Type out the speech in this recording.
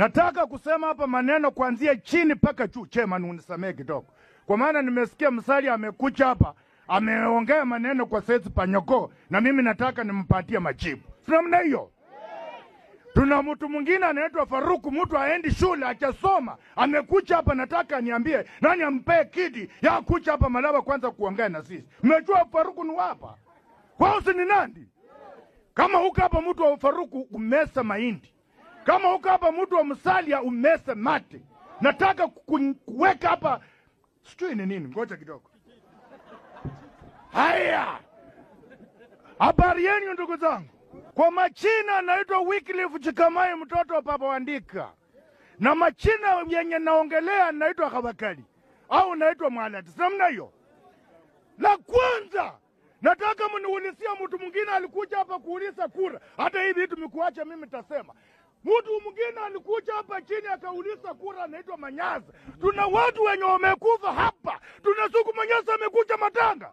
Nataka kusema hapa maneno kuanzia chini mpaka juu. Chairman, unisamee kidogo, kwa maana nimesikia Musalia amekuja hapa ameongea maneno kwa sisi Panyako, na mimi nataka nimpatie majibu. Namna hiyo. Tuna mtu mwingine anaitwa Faruku, mtu aendi shule achasoma, amekuja hapa, nataka niambie nani ampe kidi ya kuja hapa Malaba kwanza kuongea na sisi. Mmejua Faruku ni hapa kwao, si ni nandi? Kama huko hapa mtu wa Faruku umesa mahindi, kama huko hapa mtu wa Musalia umesa mate, nataka kuweka hapa sijui ni nini. Ngoja kidogo. Haya, habari yenu ndugu zangu. Kwa machina naitwa Wycliffe Chikamai, mtoto wa Papa Wandika, na machina yenye naongelea naitwa Kabakali au naitwa Mwalati. Namna hiyo. La kwanza nataka mniulizia mtu mwingine alikuja hapa kuuliza kura. Hata hivi vitu mikuacha mimi tasema. Mtu mwingine alikuja hapa chini akauliza kura, anaitwa Manyaza. Tuna watu wenye wamekufa hapa. Tunasuku Manyaza amekuja matanga.